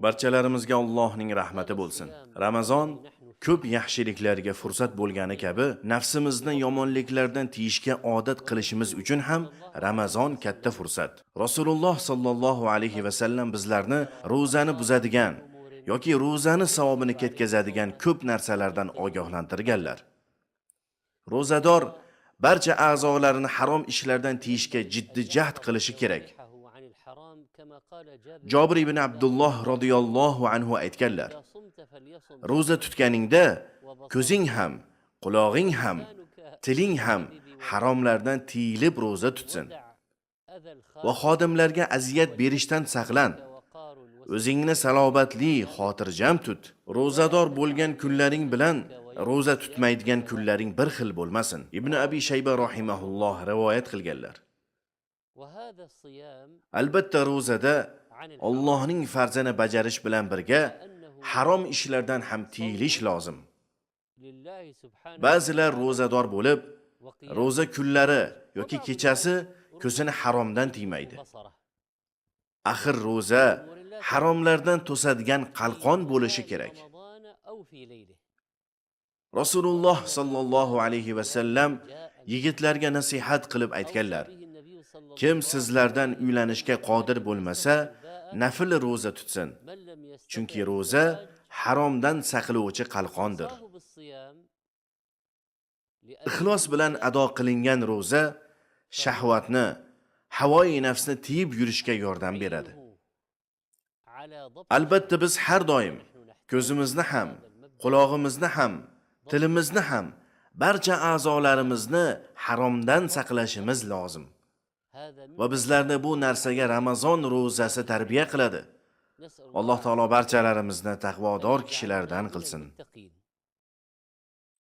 Barchalarimizga Allohning rahmati bo'lsin. Ramazon ko'p yaxshiliklarga fursat bo'lgani kabi, nafsimizni yomonliklardan tiyishga odat qilishimiz uchun ham Ramazon katta fursat. Rasululloh sallallohu alayhi va sallam bizlarni ro'zani buzadigan yoki ro'zani savobini ketkazadigan ko'p narsalardan ogohlantirganlar. Ro'zador barcha a'zolarini harom ishlardan tiyishga jiddiy jahd qilishi kerak. Jabir ibn Abdulloh radhiyallohu anhu aytganlar: ro'za tutganingda ko'zing ham, quloqing ham, tiling ham haromlardan tiyilib ro'za tutsin. Va xodimlarga aziyat berishdan saqlan. O'zingni salobatli, xotirjam tut. Ro'zador bo'lgan kunlaring bilan ro'za tutmaydigan kunlaring bir xil bo'lmasin. Ibn Abi Shayba rahimahulloh rivoyat qilganlar. Albatta ro'zada Allohning farzini bajarish bilan birga harom ishlardan ham tiyilish lozim. Ba'zilar ro'zador bo'lib, ro'za kunlari yoki kechasi ko'zini haromdan tiymaydi. Axir ro'za haromlardan to'sadigan qalqon bo'lishi kerak. Rasululloh sallallohu alayhi va sallam yigitlarga nasihat qilib aytganlar: kim sizlardan uylanishga qodir bo'lmasa, nafil ro'za tutsin. Chunki ro'za haromdan saqlovchi qalqondir. Ixlos bilan ado qilingan ro'za shahvatni, havoi nafsni tiyib yurishga yordam beradi. Albatta biz har doim ko'zimizni ham, quloqimizni ham, tilimizni ham, barcha a'zolarimizni haromdan saqlashimiz lozim. Va bizlarni bu narsaga Ramazon ro'zasi tarbiya qiladi. Alloh taolo barchalarimizni taqvodor kishilardan qilsin.